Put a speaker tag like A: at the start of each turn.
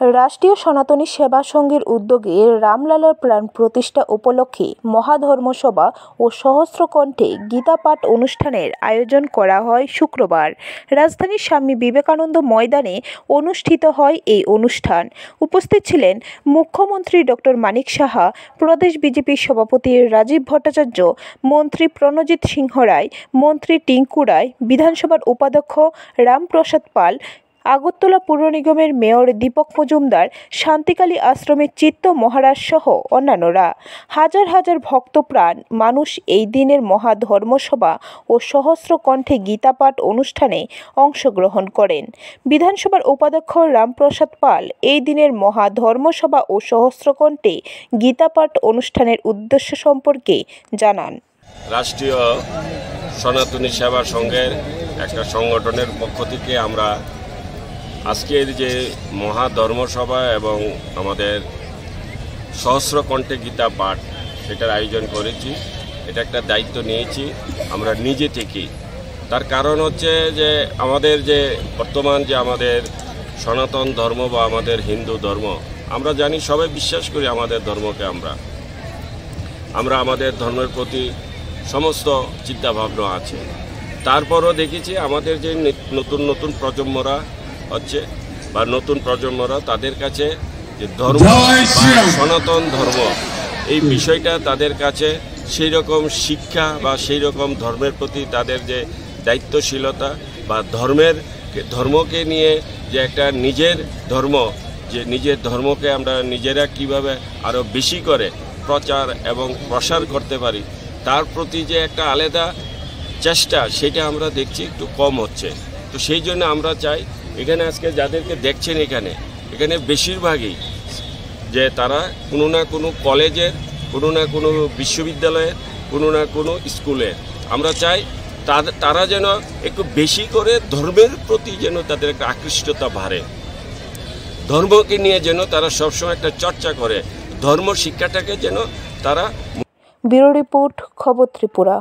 A: রাষ্ট্রীয় সনাতনী সেবা সংঘের উদ্যোগে রামলালার প্রাণ প্রতিষ্ঠা উপলক্ষে মহাধর্মসভা ও সহস্রকণ্ঠে গীতা পাঠ অনুষ্ঠানের আয়োজন করা হয় শুক্রবার। রাজধানীর স্বামী বিবেকানন্দ ময়দানে অনুষ্ঠিত হয় এই অনুষ্ঠান। উপস্থিত ছিলেন মুখ্যমন্ত্রী ডক্টর মানিক সাহা, প্রদেশ বিজেপির সভাপতি রাজীব ভট্টাচার্য, মন্ত্রী প্রণজিৎ সিংহ রায়, মন্ত্রী টিঙ্কু রায়, বিধানসভার উপাধ্যক্ষ রামপ্রসাদ পাল, আগরতলা পৌর নিগমের মেয়র দীপক মজুমদার, শান্তিকালী আশ্রমের চিত্ত মহারাজ সহ অন্যান্যরা। হাজার হাজার ভক্তপ্রাণ মানুষ এই দিনের মহাধর্মসভা ও সহস্রকণ্ঠে গীতাপাঠ অনুষ্ঠানে অংশগ্রহণ করেন। বিধানসভার উপাধ্যক্ষ রামপ্রসাদ পাল এই দিনের মহাধর্মসভা ও সহস্রকণ্ঠে গীতাপাঠ অনুষ্ঠানের উদ্দেশ্য সম্পর্কে জানান।
B: রাষ্ট্রীয় সনাতনী সেবা সংঘের একটা সংগঠনের পক্ষ থেকে আমরা আজকের যে মহাধর্মসভা এবং আমাদের সহস্রকণ্ঠে গীতা পাঠ সেটার আয়োজন করেছি। এটা একটা দায়িত্ব নিয়েছি আমরা নিজে থেকেই। তার কারণ হচ্ছে যে আমাদের যে বর্তমান যে আমাদের সনাতন ধর্ম বা আমাদের হিন্দু ধর্ম, আমরা জানি সবাই বিশ্বাস করি আমাদের ধর্মকে। আমরা আমাদের ধর্মের প্রতি সমস্ত চিন্তাভাবনা আছে। তারপরও দেখেছি আমাদের যে নতুন নতুন প্রজন্মরা হচ্ছে বা নতুন প্রজন্মরা তাদের কাছে যে ধর্ম সনাতন ধর্ম এই বিষয়টা তাদের কাছে সেই রকম শিক্ষা বা সেই রকম ধর্মের প্রতি তাদের যে দায়িত্বশীলতা বা ধর্মকে নিয়ে যে একটা নিজের ধর্ম, যে নিজের ধর্মকে আমরা নিজেরা কিভাবে আরও বেশি করে প্রচার এবং প্রসার করতে পারি তার প্রতি যে একটা আলাদা চেষ্টা সেটা আমরা দেখছি একটু কম হচ্ছে। তো সেই জন্য আমরা চাই এখানে আজকে যাদেরকে দেখছেন এখানে বেশিরভাগই যে তারা কোনো না কোনো কলেজের, কোনো না কোনো বিশ্ববিদ্যালয়ের, কোনো না কোনো স্কুলের। আমরা চাই তারা যেন একটু বেশি করে ধর্মের প্রতি যেন তাদের একটা আকৃষ্টতা বাড়ে, ধর্মকে নিয়ে যেন তারা সবসময় একটা চর্চা করে, ধর্ম শিক্ষাটাকে যেন তারা।
A: ব্যুরো রিপোর্ট, খবর ত্রিপুরা।